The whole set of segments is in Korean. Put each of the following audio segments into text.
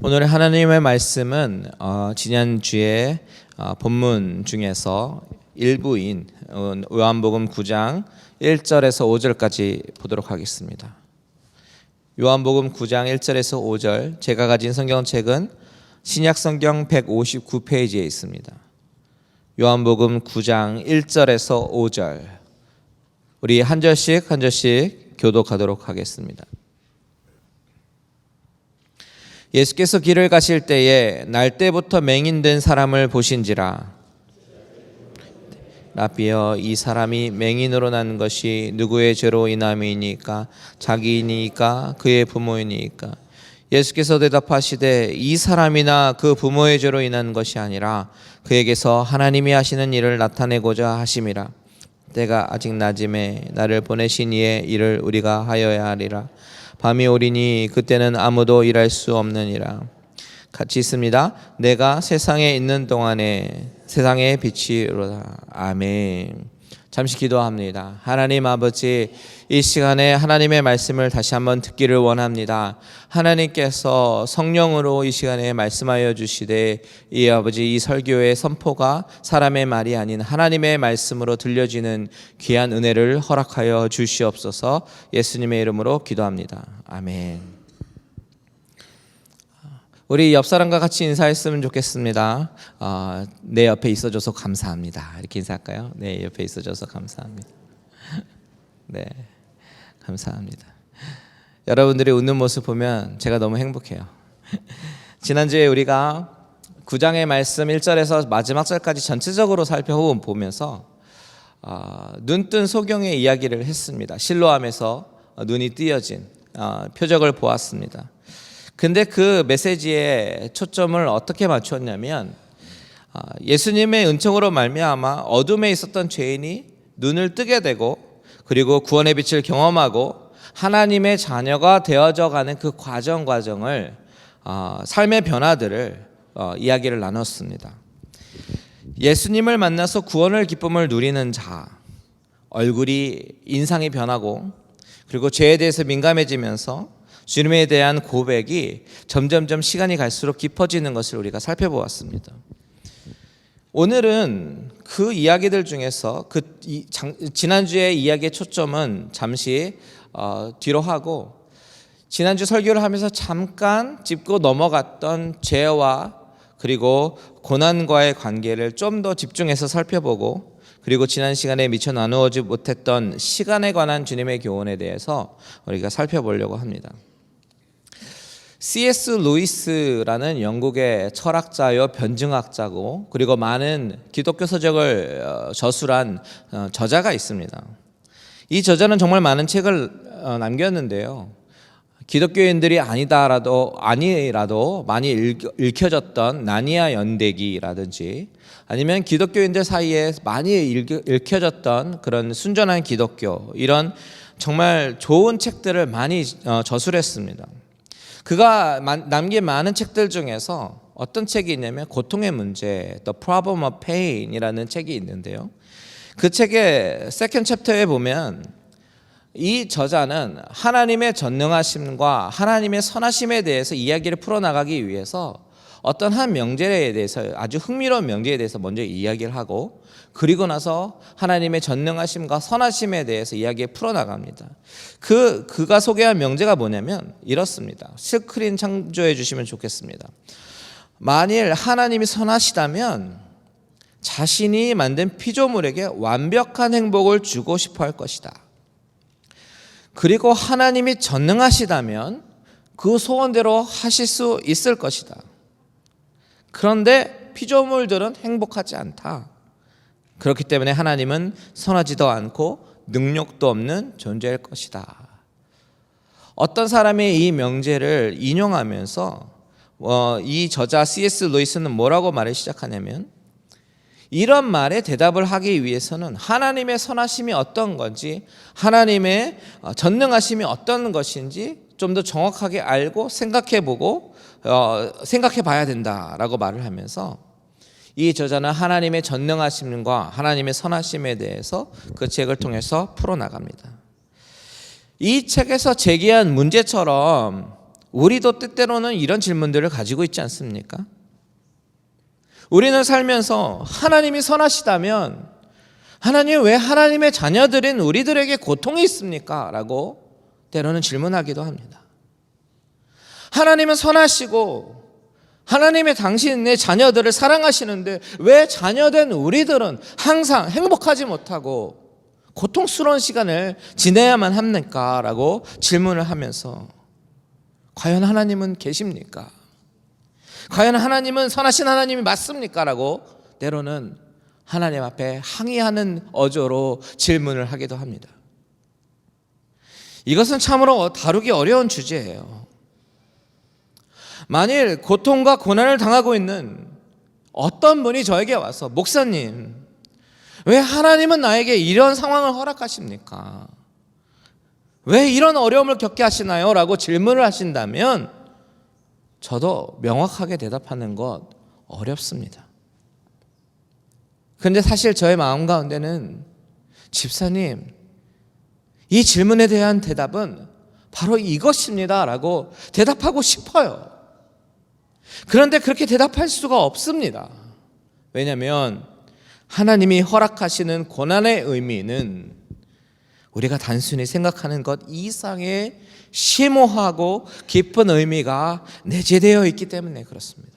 오늘 하나님의 말씀은 지난주에 본문 중에서 일부인 요한복음 9장 1절에서 5절까지 보도록 하겠습니다. 요한복음 9장 1절에서 5절, 제가 가진 성경책은 신약성경 159페이지에 있습니다. 요한복음 9장 1절에서 5절, 우리 한 절씩 교독하도록 하겠습니다. 예수께서 길을 가실 때에 날 때부터 맹인된 사람을 보신지라. 라비여, 이 사람이 맹인으로 난 것이 누구의 죄로 인함이니까? 자기이니까 그의 부모이니까? 예수께서 대답하시되 이 사람이나 그 부모의 죄로 인한 것이 아니라 그에게서 하나님이 하시는 일을 나타내고자 하심이라. 때가 아직 낮음에 나를 보내신 이의 일을 우리가 하여야 하리라. 밤이 오리니 그때는 아무도 일할 수 없느니라. 같이 있습니다. 내가 세상에 있는 동안에 세상의 빛이로다. 아멘. 잠시 기도합니다. 하나님 아버지, 이 시간에 하나님의 말씀을 다시 한번 듣기를 원합니다. 하나님께서 성령으로 이 시간에 말씀하여 주시되 이 아버지, 이 설교의 선포가 사람의 말이 아닌 하나님의 말씀으로 들려지는 귀한 은혜를 허락하여 주시옵소서. 예수님의 이름으로 기도합니다. 아멘. 우리 옆 사람과 같이 인사했으면 좋겠습니다. 내 옆에 있어줘서 감사합니다. 이렇게 인사할까요? 내 옆에 있어줘서 감사합니다. 네, 감사합니다. 여러분들이 웃는 모습 보면 제가 너무 행복해요. 지난주에 우리가 9장의 말씀 1절에서 마지막 절까지 전체적으로 살펴보면서 눈뜬 소경의 이야기를 했습니다. 실로암에서 눈이 띄어진 표적을 보았습니다. 근데 그 메시지의 초점을 어떻게 맞췄냐면 예수님의 은총으로 말미암아 어둠에 있었던 죄인이 눈을 뜨게 되고 그리고 구원의 빛을 경험하고 하나님의 자녀가 되어져 가는 그 과정을 삶의 변화들을 이야기를 나눴습니다. 예수님을 만나서 구원의 기쁨을 누리는 자, 얼굴이 인상이 변하고 그리고 죄에 대해서 민감해지면서 주님에 대한 고백이 점점점 시간이 갈수록 깊어지는 것을 우리가 살펴보았습니다. 오늘은 그 이야기들 중에서 지난주의 이야기의 초점은 잠시 뒤로 하고 지난주 설교를 하면서 잠깐 짚고 넘어갔던 죄와 그리고 고난과의 관계를 좀 더 집중해서 살펴보고 그리고 지난 시간에 미처 나누어지 못했던 시간에 관한 주님의 교훈에 대해서 우리가 살펴보려고 합니다. C.S. 루이스라는 영국의 철학자요 변증학자고 그리고 많은 기독교 서적을 저술한 저자가 있습니다. 이 저자는 정말 많은 책을 남겼는데요. 기독교인들이 아니라도 많이 읽혀졌던 나니아 연대기라든지 아니면 기독교인들 사이에 많이 읽혀졌던 그런 순전한 기독교, 이런 정말 좋은 책들을 많이 저술했습니다. 그가 남긴 많은 책들 중에서 어떤 책이 있냐면 고통의 문제, The Problem of Pain이라는 책이 있는데요. 그 책의 세컨드 챕터에 보면 이 저자는 하나님의 전능하심과 하나님의 선하심에 대해서 이야기를 풀어나가기 위해서 어떤 한 명제에 대해서, 아주 흥미로운 명제에 대해서 먼저 이야기를 하고 그리고 나서 하나님의 전능하심과 선하심에 대해서 이야기를 풀어나갑니다. 그가 소개한 명제가 뭐냐면 이렇습니다. 스크린 창조해 주시면 좋겠습니다. 만일 하나님이 선하시다면 자신이 만든 피조물에게 완벽한 행복을 주고 싶어 할 것이다. 그리고 하나님이 전능하시다면 그 소원대로 하실 수 있을 것이다. 그런데 피조물들은 행복하지 않다. 그렇기 때문에 하나님은 선하지도 않고 능력도 없는 존재일 것이다. 어떤 사람이 이 명제를 인용하면서 이 저자 C.S. 루이스는 뭐라고 말을 시작하냐면 이런 말에 대답을 하기 위해서는 하나님의 선하심이 어떤 건지 하나님의 전능하심이 어떤 것인지 좀 더 정확하게 알고 생각해 봐야 된다라고 말을 하면서 이 저자는 하나님의 전능하심과 하나님의 선하심에 대해서 그 책을 통해서 풀어나갑니다. 이 책에서 제기한 문제처럼 우리도 때때로는 이런 질문들을 가지고 있지 않습니까? 우리는 살면서 하나님이 선하시다면 하나님 왜 하나님의 자녀들인 우리들에게 고통이 있습니까? 라고 때로는 질문하기도 합니다. 하나님은 선하시고 하나님의 당신의 자녀들을 사랑하시는데 왜 자녀된 우리들은 항상 행복하지 못하고 고통스러운 시간을 지내야만 합니까? 라고 질문을 하면서 과연 하나님은 계십니까? 과연 하나님은 선하신 하나님이 맞습니까? 라고 때로는 하나님 앞에 항의하는 어조로 질문을 하기도 합니다. 이것은 참으로 다루기 어려운 주제예요. 만일 고통과 고난을 당하고 있는 어떤 분이 저에게 와서 목사님, 왜 하나님은 나에게 이런 상황을 허락하십니까? 왜 이런 어려움을 겪게 하시나요? 라고 질문을 하신다면 저도 명확하게 대답하는 것 어렵습니다. 그런데 사실 저의 마음 가운데는 집사님, 이 질문에 대한 대답은 바로 이것입니다 라고 대답하고 싶어요. 그런데 그렇게 대답할 수가 없습니다. 왜냐하면 하나님이 허락하시는 고난의 의미는 우리가 단순히 생각하는 것 이상의 심오하고 깊은 의미가 내재되어 있기 때문에 그렇습니다.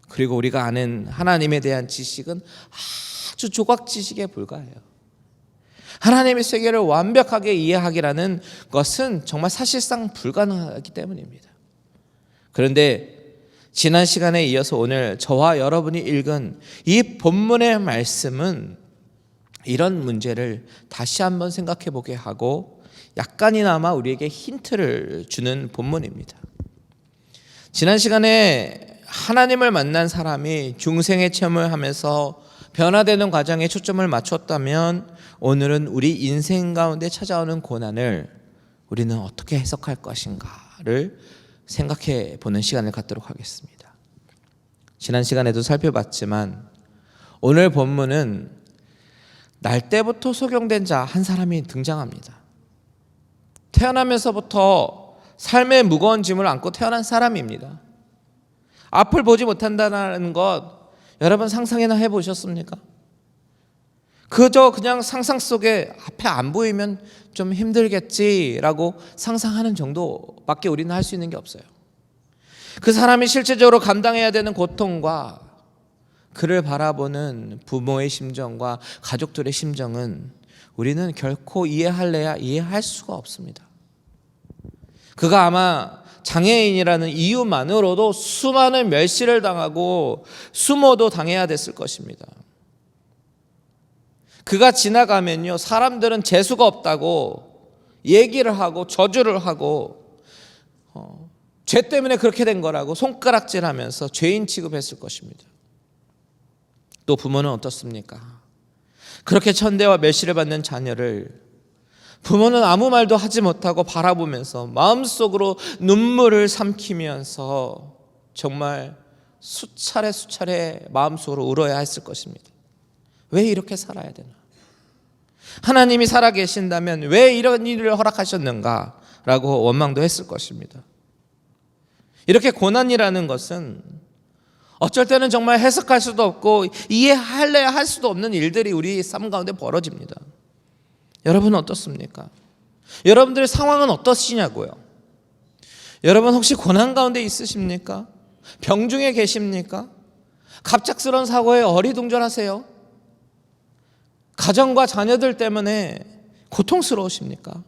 그리고 우리가 아는 하나님에 대한 지식은 아주 조각 지식에 불과해요. 하나님의 세계를 완벽하게 이해하기라는 것은 정말 사실상 불가능하기 때문입니다. 그런데 지난 시간에 이어서 오늘 저와 여러분이 읽은 이 본문의 말씀은 이런 문제를 다시 한번 생각해 보게 하고 약간이나마 우리에게 힌트를 주는 본문입니다. 지난 시간에 하나님을 만난 사람이 중생의 체험을 하면서 변화되는 과정에 초점을 맞췄다면 오늘은 우리 인생 가운데 찾아오는 고난을 우리는 어떻게 해석할 것인가를 생각해 보는 시간을 갖도록 하겠습니다. 지난 시간에도 살펴봤지만 오늘 본문은 날 때부터 소경된 자 한 사람이 등장합니다. 태어나면서부터 삶의 무거운 짐을 안고 태어난 사람입니다. 앞을 보지 못한다는 것 여러분 상상이나 해보셨습니까? 그저 그냥 상상 속에 앞에 안 보이면 좀 힘들겠지라고 상상하는 정도밖에 우리는 할 수 있는 게 없어요. 그 사람이 실제적으로 감당해야 되는 고통과 그를 바라보는 부모의 심정과 가족들의 심정은 우리는 결코 이해할래야 이해할 수가 없습니다. 그가 아마 장애인이라는 이유만으로도 수많은 멸시를 당하고 수모도 당해야 됐을 것입니다. 그가 지나가면요, 사람들은 재수가 없다고 얘기를 하고 저주를 하고 죄 때문에 그렇게 된 거라고 손가락질하면서 죄인 취급했을 것입니다. 또 부모는 어떻습니까? 그렇게 천대와 멸시를 받는 자녀를 부모는 아무 말도 하지 못하고 바라보면서 마음속으로 눈물을 삼키면서 정말 수차례 마음속으로 울어야 했을 것입니다. 왜 이렇게 살아야 되나? 하나님이 살아계신다면 왜 이런 일을 허락하셨는가? 라고 원망도 했을 것입니다. 이렇게 고난이라는 것은 어쩔 때는 정말 해석할 수도 없고 이해할래야 할 수도 없는 일들이 우리 삶 가운데 벌어집니다. 여러분은 어떻습니까? 여러분들의 상황은 어떠시냐고요? 여러분 혹시 고난 가운데 있으십니까? 병 중에 계십니까? 갑작스러운 사고에 어리둥절하세요? 가정과 자녀들 때문에 고통스러우십니까?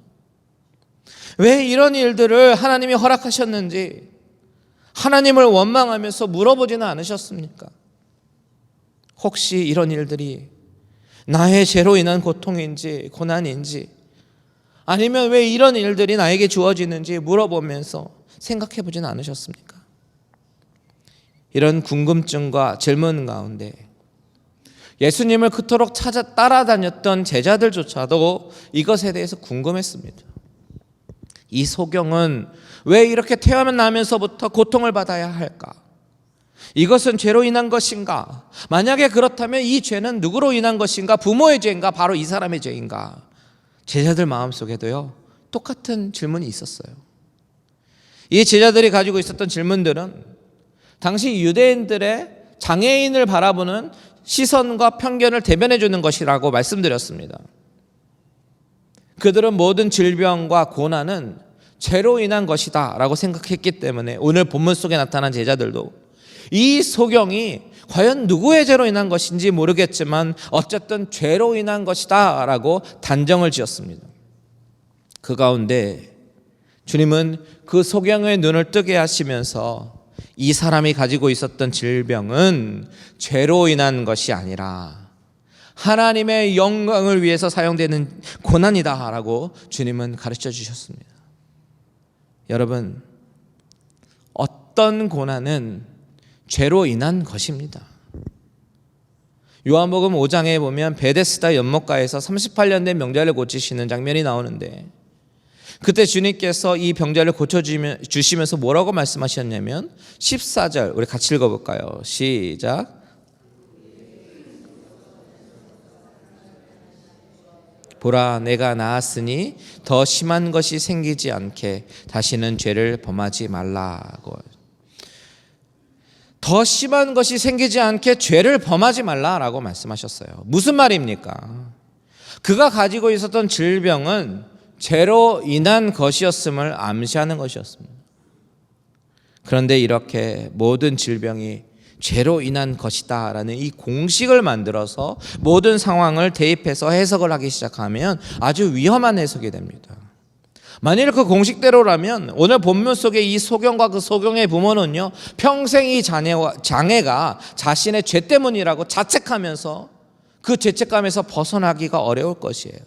왜 이런 일들을 하나님이 허락하셨는지 하나님을 원망하면서 물어보지는 않으셨습니까? 혹시 이런 일들이 나의 죄로 인한 고통인지 고난인지 아니면 왜 이런 일들이 나에게 주어지는지 물어보면서 생각해 보지는 않으셨습니까? 이런 궁금증과 질문 가운데 예수님을 그토록 따라다녔던 제자들조차도 이것에 대해서 궁금했습니다. 이 소경은 왜 이렇게 태어나면서부터 고통을 받아야 할까? 이것은 죄로 인한 것인가? 만약에 그렇다면 이 죄는 누구로 인한 것인가? 부모의 죄인가? 바로 이 사람의 죄인가? 제자들 마음속에도요, 똑같은 질문이 있었어요. 이 제자들이 가지고 있었던 질문들은 당시 유대인들의 장애인을 바라보는 시선과 편견을 대변해 주는 것이라고 말씀드렸습니다. 그들은 모든 질병과 고난은 죄로 인한 것이다 라고 생각했기 때문에 오늘 본문 속에 나타난 제자들도 이 소경이 과연 누구의 죄로 인한 것인지 모르겠지만 어쨌든 죄로 인한 것이다 라고 단정을 지었습니다. 그 가운데 주님은 그 소경의 눈을 뜨게 하시면서 이 사람이 가지고 있었던 질병은 죄로 인한 것이 아니라 하나님의 영광을 위해서 사용되는 고난이다 라고 주님은 가르쳐 주셨습니다. 여러분, 어떤 고난은 죄로 인한 것입니다. 요한복음 5장에 보면 베데스다 연못가에서 38년 된 병자를 고치시는 장면이 나오는데 그때 주님께서 이 병자를 고쳐주시면서 뭐라고 말씀하셨냐면 14절 우리 같이 읽어볼까요? 시작. 보라, 내가 나았으니 더 심한 것이 생기지 않게 다시는 죄를 범하지 말라고. 더 심한 것이 생기지 않게 죄를 범하지 말라라고 말씀하셨어요. 무슨 말입니까? 그가 가지고 있었던 질병은 죄로 인한 것이었음을 암시하는 것이었습니다. 그런데 이렇게 모든 질병이 죄로 인한 것이다 라는 이 공식을 만들어서 모든 상황을 대입해서 해석을 하기 시작하면 아주 위험한 해석이 됩니다. 만일 그 공식대로라면 오늘 본문 속에 이 소경과 그 소경의 부모는요 평생 이 장애가 자신의 죄 때문이라고 자책하면서 그 죄책감에서 벗어나기가 어려울 것이에요.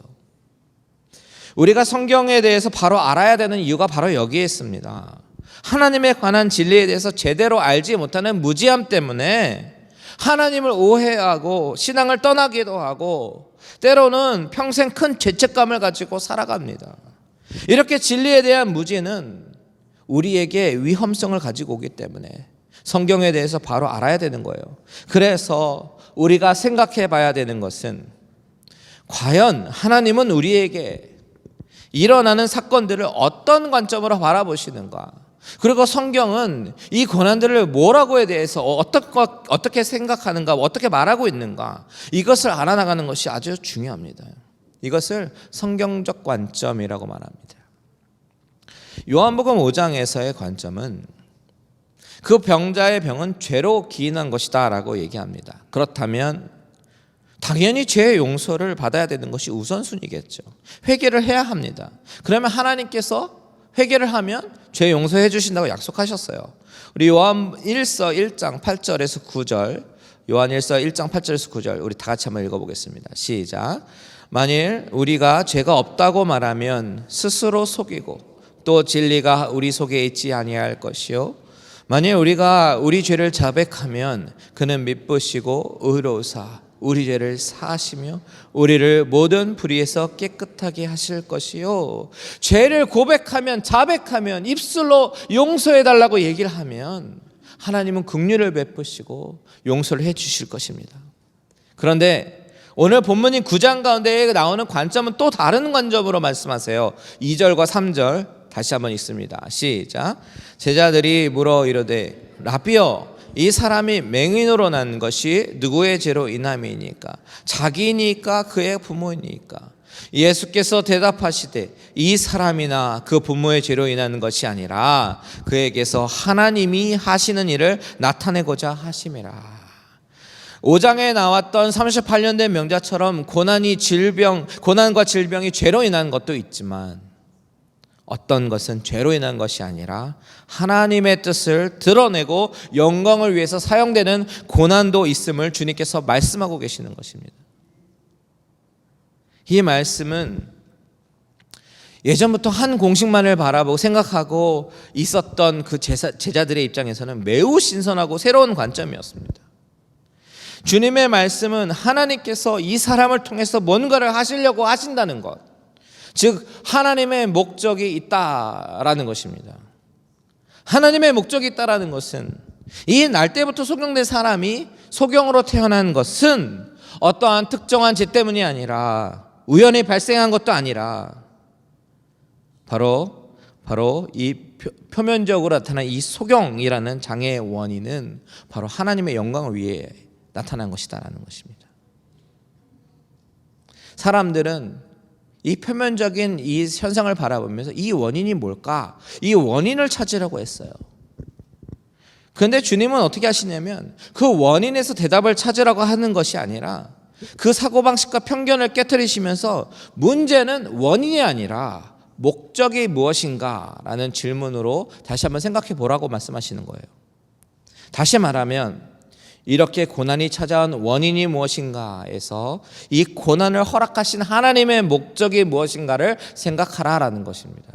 우리가 성경에 대해서 바로 알아야 되는 이유가 바로 여기에 있습니다. 하나님에 관한 진리에 대해서 제대로 알지 못하는 무지함 때문에 하나님을 오해하고 신앙을 떠나기도 하고 때로는 평생 큰 죄책감을 가지고 살아갑니다. 이렇게 진리에 대한 무지는 우리에게 위험성을 가지고 오기 때문에 성경에 대해서 바로 알아야 되는 거예요. 그래서 우리가 생각해 봐야 되는 것은 과연 하나님은 우리에게 일어나는 사건들을 어떤 관점으로 바라보시는가? 그리고 성경은 이 고난들을 뭐라고에 대해서 어떻게 생각하는가, 어떻게 말하고 있는가, 이것을 알아나가는 것이 아주 중요합니다. 이것을 성경적 관점이라고 말합니다. 요한복음 5장에서의 관점은 그 병자의 병은 죄로 기인한 것이다 라고 얘기합니다. 그렇다면 당연히 죄의 용서를 받아야 되는 것이 우선순위겠죠. 회개를 해야 합니다. 그러면 하나님께서 회개를 하면 죄 용서해 주신다고 약속하셨어요. 우리 요한 1서 1장 8절에서 9절, 요한 1서 1장 8절에서 9절 우리 다 같이 한번 읽어보겠습니다. 시작. 만일 우리가 죄가 없다고 말하면 스스로 속이고 또 진리가 우리 속에 있지 아니할 것이요 만일 우리가 우리 죄를 자백하면 그는 미쁘시고 의로우사 우리 죄를 사하시며 우리를 모든 불의에서 깨끗하게 하실 것이요 죄를 고백하면 자백하면 입술로 용서해달라고 얘기를 하면 하나님은 긍휼을 베푸시고 용서를 해 주실 것입니다. 그런데 오늘 본문인 9장 가운데 나오는 관점은 또 다른 관점으로 말씀하세요. 2절과 3절 다시 한번 읽습니다. 시작. 제자들이 물어 이르되 라비여 이 사람이 맹인으로 난 것이 누구의 죄로 인함이니까 자기니까 그의 부모니까 예수께서 대답하시되 이 사람이나 그 부모의 죄로 인하는 것이 아니라 그에게서 하나님이 하시는 일을 나타내고자 하심이라. 5장에 나왔던 38년 된 명자처럼 고난과 질병이 죄로 인한 것도 있지만 어떤 것은 죄로 인한 것이 아니라 하나님의 뜻을 드러내고 영광을 위해서 사용되는 고난도 있음을 주님께서 말씀하고 계시는 것입니다. 이 말씀은 예전부터 한 공식만을 바라보고 생각하고 있었던 그 제자들의 입장에서는 매우 신선하고 새로운 관점이었습니다. 주님의 말씀은 하나님께서 이 사람을 통해서 뭔가를 하시려고 하신다는 것, 즉 하나님의 목적이 있다라는 것입니다. 하나님의 목적이 있다라는 것은 이 날 때부터 소경된 사람이 소경으로 태어난 것은 어떠한 특정한 죄 때문이 아니라 우연히 발생한 것도 아니라 바로 바로 이 표면적으로 나타난 이 소경이라는 장애의 원인은 바로 하나님의 영광을 위해 나타난 것이다라는 것입니다. 사람들은 이 표면적인 이 현상을 바라보면서 이 원인이 뭘까? 이 원인을 찾으려고 했어요. 그런데 주님은 어떻게 하시냐면 그 원인에서 대답을 찾으라고 하는 것이 아니라 그 사고방식과 편견을 깨트리시면서 문제는 원인이 아니라 목적이 무엇인가 라는 질문으로 다시 한번 생각해 보라고 말씀하시는 거예요. 다시 말하면 이렇게 고난이 찾아온 원인이 무엇인가에서 이 고난을 허락하신 하나님의 목적이 무엇인가를 생각하라라는 것입니다.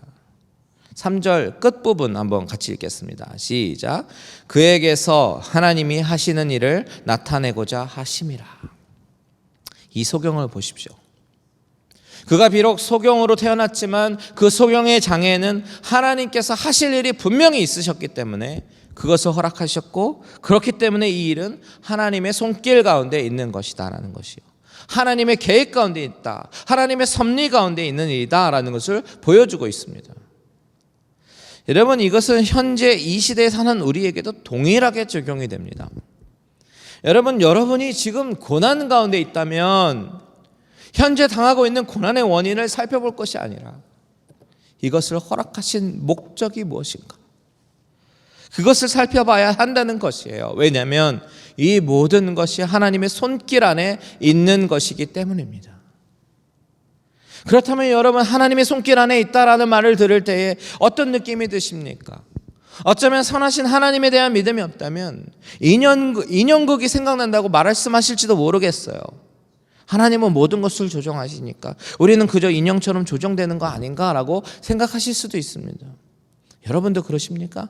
3절 끝부분 한번 같이 읽겠습니다. 시작. 그에게서 하나님이 하시는 일을 나타내고자 하심이라. 이 소경을 보십시오. 그가 비록 소경으로 태어났지만 그 소경의 장애에는 하나님께서 하실 일이 분명히 있으셨기 때문에 그것을 허락하셨고, 그렇기 때문에 이 일은 하나님의 손길 가운데 있는 것이다라는 것이요, 하나님의 계획 가운데 있다, 하나님의 섭리 가운데 있는 일이다라는 것을 보여주고 있습니다. 여러분, 이것은 현재 이 시대에 사는 우리에게도 동일하게 적용이 됩니다. 여러분이 지금 고난 가운데 있다면 현재 당하고 있는 고난의 원인을 살펴볼 것이 아니라 이것을 허락하신 목적이 무엇인가, 그것을 살펴봐야 한다는 것이에요. 왜냐하면 이 모든 것이 하나님의 손길 안에 있는 것이기 때문입니다. 그렇다면 여러분, 하나님의 손길 안에 있다라는 말을 들을 때에 어떤 느낌이 드십니까? 어쩌면 선하신 하나님에 대한 믿음이 없다면 인형극이 생각난다고 말씀하실지도 모르겠어요. 하나님은 모든 것을 조정하시니까 우리는 그저 인형처럼 조정되는 거 아닌가라고 생각하실 수도 있습니다. 여러분도 그러십니까?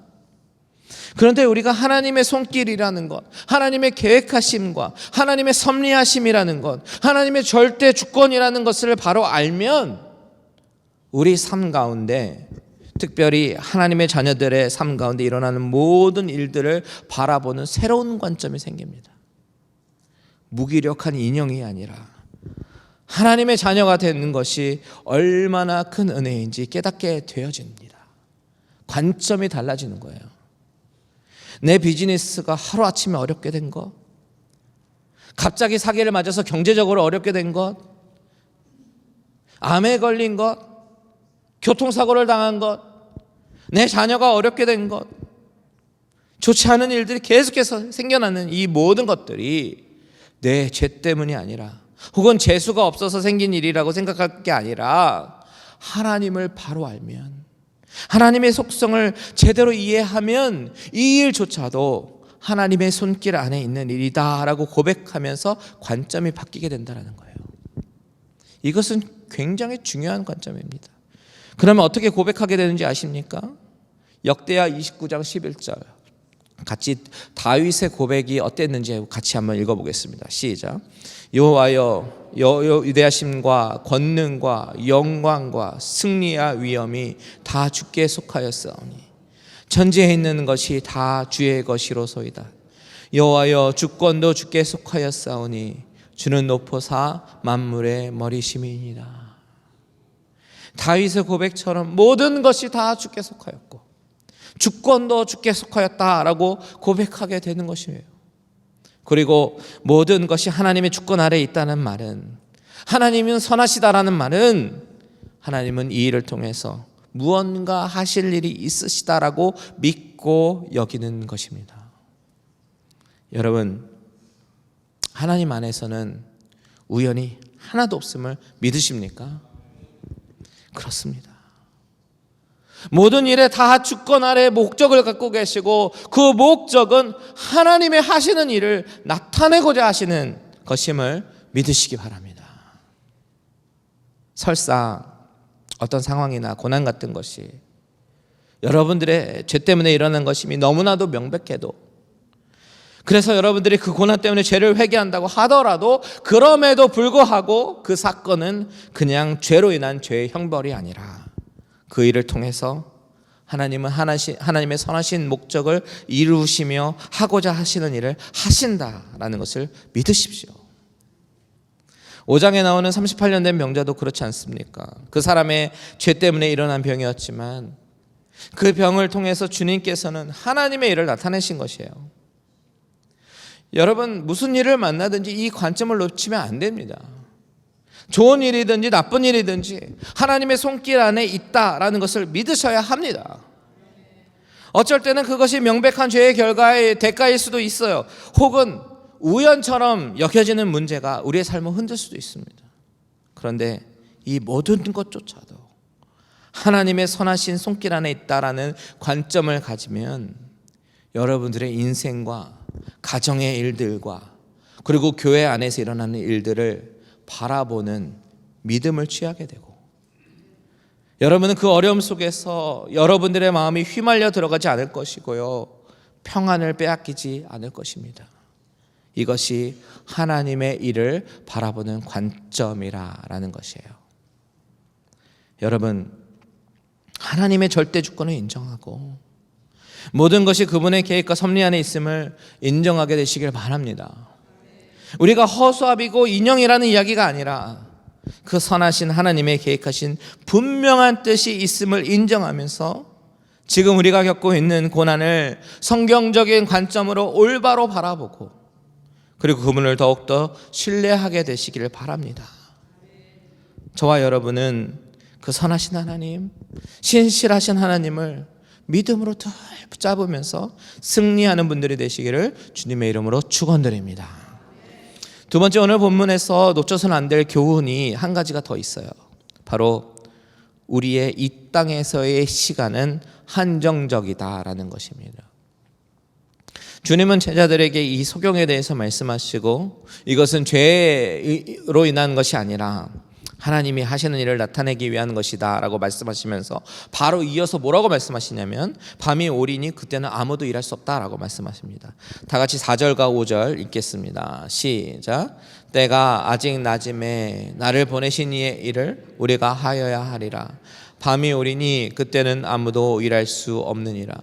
그런데 우리가 하나님의 손길이라는 것, 하나님의 계획하심과 하나님의 섭리하심이라는 것, 하나님의 절대 주권이라는 것을 바로 알면 우리 삶 가운데, 특별히 하나님의 자녀들의 삶 가운데 일어나는 모든 일들을 바라보는 새로운 관점이 생깁니다. 무기력한 인형이 아니라 하나님의 자녀가 되는 것이 얼마나 큰 은혜인지 깨닫게 되어집니다. 관점이 달라지는 거예요. 내 비즈니스가 하루아침에 어렵게 된 것, 갑자기 사기를 맞아서 경제적으로 어렵게 된 것, 암에 걸린 것, 교통사고를 당한 것, 내 자녀가 어렵게 된 것, 좋지 않은 일들이 계속해서 생겨나는 이 모든 것들이 내 죄 때문이 아니라, 혹은 재수가 없어서 생긴 일이라고 생각할 게 아니라, 하나님을 바로 알면, 하나님의 속성을 제대로 이해하면 이 일조차도 하나님의 손길 안에 있는 일이다라고 고백하면서 관점이 바뀌게 된다는 거예요. 이것은 굉장히 중요한 관점입니다. 그러면 어떻게 고백하게 되는지 아십니까? 역대하 29장 11절 같이 다윗의 고백이 어땠는지 같이 한번 읽어보겠습니다. 시작. 여호와여, 위대하심과 권능과 영광과 승리와 위엄이 다 주께 속하였사오니 천지에 있는 것이 다 주의 것이로소이다. 여호와여, 주권도 주께 속하였사오니 주는 높으사 만물의 머리심이니이다. 다윗의 고백처럼 모든 것이 다 주께 속하였고 주권도 주께 속하였다라고 고백하게 되는 것이에요. 그리고 모든 것이 하나님의 주권 아래에 있다는 말은, 하나님은 선하시다라는 말은 하나님은 이 일을 통해서 무언가 하실 일이 있으시다라고 믿고 여기는 것입니다. 여러분, 하나님 안에서는 우연이 하나도 없음을 믿으십니까? 그렇습니다. 모든 일에 다 주권 아래 목적을 갖고 계시고, 그 목적은 하나님의 하시는 일을 나타내고자 하시는 것임을 믿으시기 바랍니다. 설사 어떤 상황이나 고난 같은 것이 여러분들의 죄 때문에 일어난 것임이 너무나도 명백해도, 그래서 여러분들이 그 고난 때문에 죄를 회개한다고 하더라도, 그럼에도 불구하고 그 사건은 그냥 죄로 인한 죄의 형벌이 아니라 그 일을 통해서 하나님은 하나님의 선하신 목적을 이루시며 하고자 하시는 일을 하신다라는 것을 믿으십시오. 5장에 나오는 38년 된 병자도 그렇지 않습니까? 그 사람의 죄 때문에 일어난 병이었지만 그 병을 통해서 주님께서는 하나님의 일을 나타내신 것이에요. 여러분, 무슨 일을 만나든지 이 관점을 놓치면 안 됩니다. 좋은 일이든지 나쁜 일이든지 하나님의 손길 안에 있다라는 것을 믿으셔야 합니다. 어쩔 때는 그것이 명백한 죄의 결과의 대가일 수도 있어요. 혹은 우연처럼 여겨지는 문제가 우리의 삶을 흔들 수도 있습니다. 그런데 이 모든 것조차도 하나님의 선하신 손길 안에 있다라는 관점을 가지면 여러분들의 인생과 가정의 일들과 그리고 교회 안에서 일어나는 일들을 바라보는 믿음을 취하게 되고, 여러분은 그 어려움 속에서 여러분들의 마음이 휘말려 들어가지 않을 것이고요, 평안을 빼앗기지 않을 것입니다. 이것이 하나님의 일을 바라보는 관점이라는 것이에요. 여러분, 하나님의 절대 주권을 인정하고 모든 것이 그분의 계획과 섭리 안에 있음을 인정하게 되시길 바랍니다. 우리가 허수아비고 인형이라는 이야기가 아니라 그 선하신 하나님의 계획하신 분명한 뜻이 있음을 인정하면서 지금 우리가 겪고 있는 고난을 성경적인 관점으로 올바로 바라보고, 그리고 그분을 더욱더 신뢰하게 되시기를 바랍니다. 저와 여러분은 그 선하신 하나님, 신실하신 하나님을 믿음으로 늘 붙잡으면서 승리하는 분들이 되시기를 주님의 이름으로 축원드립니다. 두 번째, 오늘 본문에서 놓쳐서는 안 될 교훈이 한 가지가 더 있어요. 바로 우리의 이 땅에서의 시간은 한정적이다라는 것입니다. 주님은 제자들에게 이 소경에 대해서 말씀하시고, 이것은 죄로 인한 것이 아니라 하나님이 하시는 일을 나타내기 위한 것이다 라고 말씀하시면서 바로 이어서 뭐라고 말씀하시냐면, 밤이 오리니 그때는 아무도 일할 수 없다 라고 말씀하십니다. 다 같이 4절과 5절 읽겠습니다. 시작. 때가 아직 낮음에 나를 보내신 이의 일을 우리가 하여야 하리라. 밤이 오리니 그때는 아무도 일할 수 없느니라.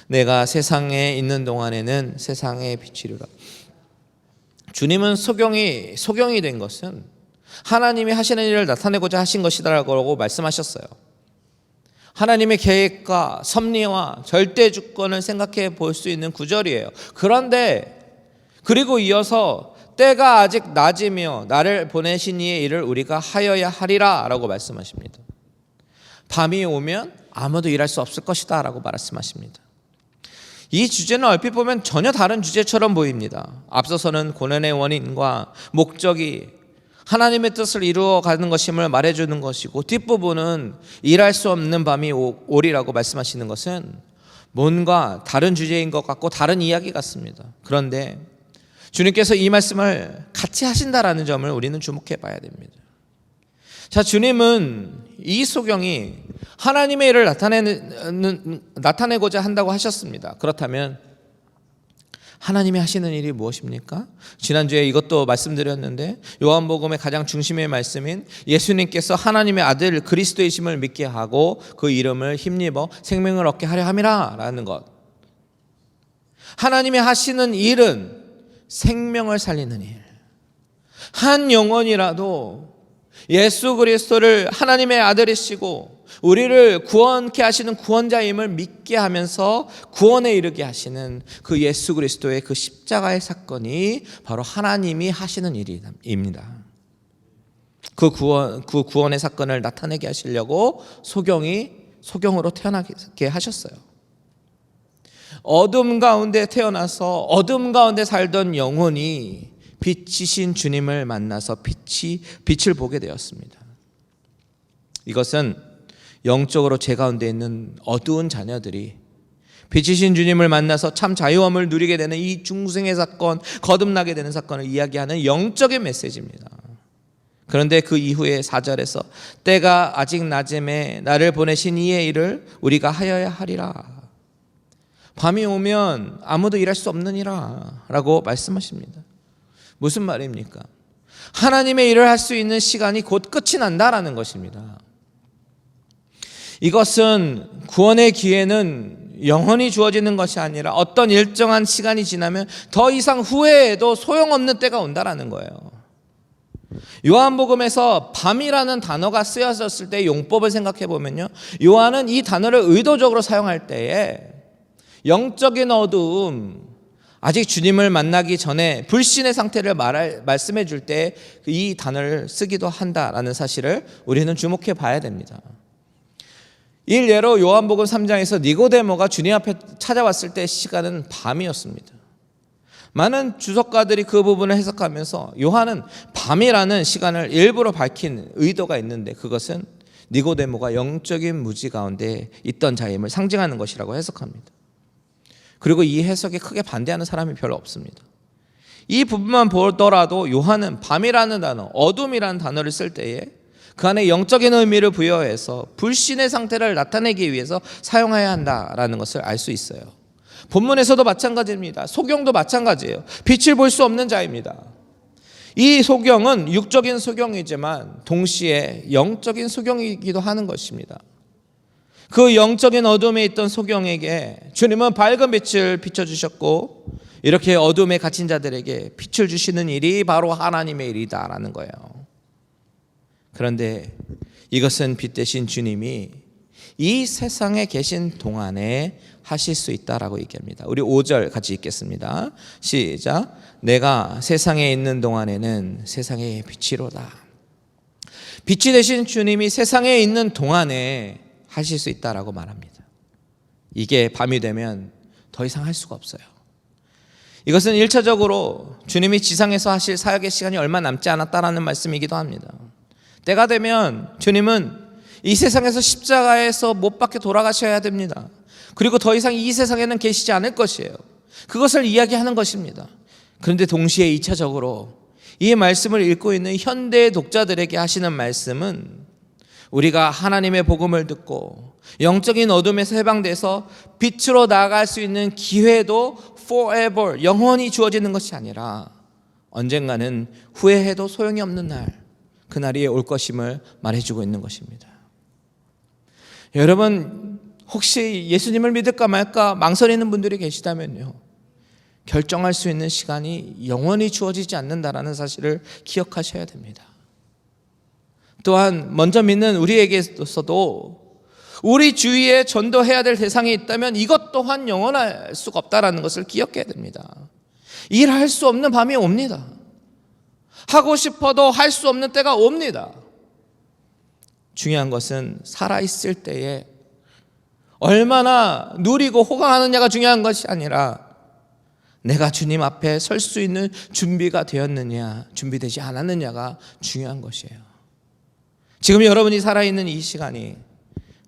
내가 세상에 있는 동안에는 세상의 빛이리라. 주님은 소경이 된 것은 하나님이 하시는 일을 나타내고자 하신 것이다라고 말씀하셨어요. 하나님의 계획과 섭리와 절대 주권을 생각해 볼 수 있는 구절이에요. 그런데 그리고 이어서 때가 아직 낮이며 나를 보내신 이의 일을 우리가 하여야 하리라 라고 말씀하십니다. 밤이 오면 아무도 일할 수 없을 것이다 라고 말씀하십니다. 이 주제는 얼핏 보면 전혀 다른 주제처럼 보입니다. 앞서서는 고난의 원인과 목적이 하나님의 뜻을 이루어가는 것임을 말해주는 것이고, 뒷부분은 일할 수 없는 밤이 오리라고 말씀하시는 것은 뭔가 다른 주제인 것 같고 다른 이야기 같습니다. 그런데 주님께서 이 말씀을 같이 하신다라는 점을 우리는 주목해 봐야 됩니다. 자, 주님은 이 소경이 하나님의 일을 나타내고자 한다고 하셨습니다. 그렇다면 하나님이 하시는 일이 무엇입니까? 지난주에 이것도 말씀드렸는데, 요한복음의 가장 중심의 말씀인 예수님께서 하나님의 아들 그리스도이심을 믿게 하고 그 이름을 힘입어 생명을 얻게 하려 함이라 라는 것. 하나님이 하시는 일은 생명을 살리는 일. 한 영혼이라도 예수 그리스도를 하나님의 아들이시고 우리를 구원케 하시는 구원자임을 믿게 하면서 구원에 이르게 하시는 그 예수 그리스도의 그 십자가의 사건이 바로 하나님이 하시는 일입니다. 그 구원의 사건을 나타내게 하시려고 소경으로 태어나게 하셨어요. 어둠 가운데 태어나서 어둠 가운데 살던 영혼이 빛이신 주님을 만나서 빛을 보게 되었습니다. 이것은 영적으로 죄 가운데 있는 어두운 자녀들이 빛이신 주님을 만나서 참 자유함을 누리게 되는 이 중생의 사건, 거듭나게 되는 사건을 이야기하는 영적인 메시지입니다. 그런데 그 이후에 4절에서 때가 아직 낮음에 나를 보내신 이의 일을 우리가 하여야 하리라. 밤이 오면 아무도 일할 수 없느니라 라고 말씀하십니다. 무슨 말입니까? 하나님의 일을 할 수 있는 시간이 곧 끝이 난다라는 것입니다. 이것은 구원의 기회는 영원히 주어지는 것이 아니라 어떤 일정한 시간이 지나면 더 이상 후회해도 소용없는 때가 온다라는 거예요. 요한복음에서 밤이라는 단어가 쓰여졌을 때 용법을 생각해 보면요, 요한은 이 단어를 의도적으로 사용할 때에 영적인 어두움, 아직 주님을 만나기 전에 불신의 상태를 말씀해 줄 때 이 단어를 쓰기도 한다라는 사실을 우리는 주목해 봐야 됩니다. 일례로 요한복음 3장에서 니고데모가 주님 앞에 찾아왔을 때 시간은 밤이었습니다. 많은 주석가들이 그 부분을 해석하면서 요한은 밤이라는 시간을 일부러 밝힌 의도가 있는데, 그것은 니고데모가 영적인 무지 가운데 있던 자임을 상징하는 것이라고 해석합니다. 그리고 이 해석에 크게 반대하는 사람이 별로 없습니다. 이 부분만 보더라도 요한은 밤이라는 단어, 어둠이라는 단어를 쓸 때에 그 안에 영적인 의미를 부여해서 불신의 상태를 나타내기 위해서 사용해야 한다라는 것을 알 수 있어요. 본문에서도 마찬가지입니다. 소경도 마찬가지예요. 빛을 볼 수 없는 자입니다. 이 소경은 육적인 소경이지만 동시에 영적인 소경이기도 하는 것입니다. 그 영적인 어둠에 있던 소경에게 주님은 밝은 빛을 비춰주셨고, 이렇게 어둠에 갇힌 자들에게 빛을 주시는 일이 바로 하나님의 일이다라는 거예요. 그런데 이것은 빛 대신 주님이 이 세상에 계신 동안에 하실 수 있다라고 얘기합니다. 우리 5절 같이 읽겠습니다. 시작. 내가 세상에 있는 동안에는 세상의 빛이로다. 빛이 되신 주님이 세상에 있는 동안에 하실 수 있다라고 말합니다. 이게 밤이 되면 더 이상 할 수가 없어요. 이것은 1차적으로 주님이 지상에서 하실 사역의 시간이 얼마 남지 않았다라는 말씀이기도 합니다. 때가 되면 주님은 이 세상에서 십자가에서 못 박혀 돌아가셔야 됩니다. 그리고 더 이상 이 세상에는 계시지 않을 것이에요. 그것을 이야기하는 것입니다. 그런데 동시에 2차적으로 이 말씀을 읽고 있는 현대의 독자들에게 하시는 말씀은, 우리가 하나님의 복음을 듣고 영적인 어둠에서 해방돼서 빛으로 나아갈 수 있는 기회도 forever, 영원히 주어지는 것이 아니라 언젠가는 후회해도 소용이 없는 날, 그날이 올 것임을 말해주고 있는 것입니다. 여러분, 혹시 예수님을 믿을까 말까 망설이는 분들이 계시다면요, 결정할 수 있는 시간이 영원히 주어지지 않는다라는 사실을 기억하셔야 됩니다. 또한 먼저 믿는 우리에게서도 우리 주위에 전도해야 될 대상이 있다면 이것 또한 영원할 수가 없다라는 것을 기억해야 됩니다. 일할 수 없는 밤이 옵니다. 하고 싶어도 할 수 없는 때가 옵니다. 중요한 것은 살아있을 때에 얼마나 누리고 호강하느냐가 중요한 것이 아니라 내가 주님 앞에 설 수 있는 준비가 되었느냐, 준비되지 않았느냐가 중요한 것이에요. 지금 여러분이 살아있는 이 시간이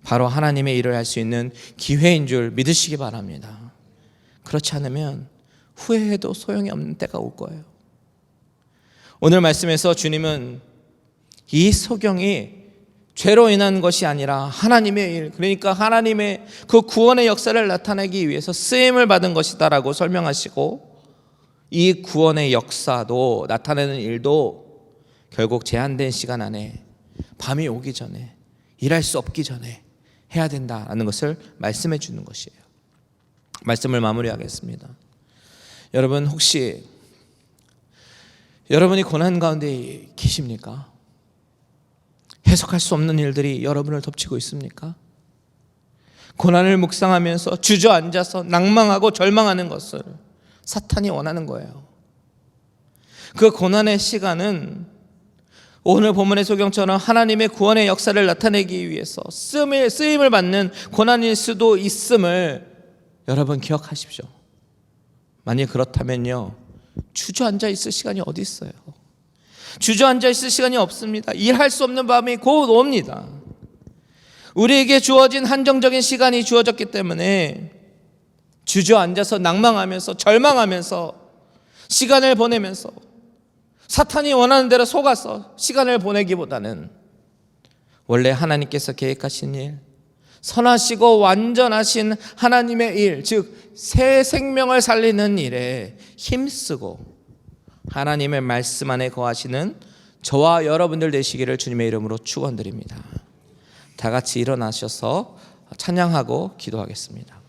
바로 하나님의 일을 할 수 있는 기회인 줄 믿으시기 바랍니다. 그렇지 않으면 후회해도 소용이 없는 때가 올 거예요. 오늘 말씀에서 주님은 이 소경이 죄로 인한 것이 아니라 하나님의 일, 그러니까 하나님의 그 구원의 역사를 나타내기 위해서 쓰임을 받은 것이다라고 설명하시고, 이 구원의 역사도 나타내는 일도 결국 제한된 시간 안에 밤이 오기 전에, 일할 수 없기 전에 해야 된다라는 것을 말씀해 주는 것이에요. 말씀을 마무리하겠습니다. 여러분, 혹시 여러분이 고난 가운데 계십니까? 해석할 수 없는 일들이 여러분을 덮치고 있습니까? 고난을 묵상하면서 주저앉아서 낭망하고 절망하는 것을 사탄이 원하는 거예요. 그 고난의 시간은 오늘 본문의 소경처럼 하나님의 구원의 역사를 나타내기 위해서 쓰임을 받는 고난일 수도 있음을 여러분 기억하십시오. 만약 그렇다면요, 주저앉아 있을 시간이 어디 있어요? 주저앉아 있을 시간이 없습니다. 일할 수 없는 밤이 곧 옵니다. 우리에게 주어진 한정적인 시간이 주어졌기 때문에 주저앉아서 낭망하면서 절망하면서 시간을 보내면서 사탄이 원하는 대로 속아서 시간을 보내기보다는 원래 하나님께서 계획하신 일, 선하시고 완전하신 하나님의 일, 즉 새 생명을 살리는 일에 힘쓰고 하나님의 말씀 안에 거하시는 저와 여러분들 되시기를 주님의 이름으로 축원드립니다. 다 같이 일어나셔서 찬양하고 기도하겠습니다.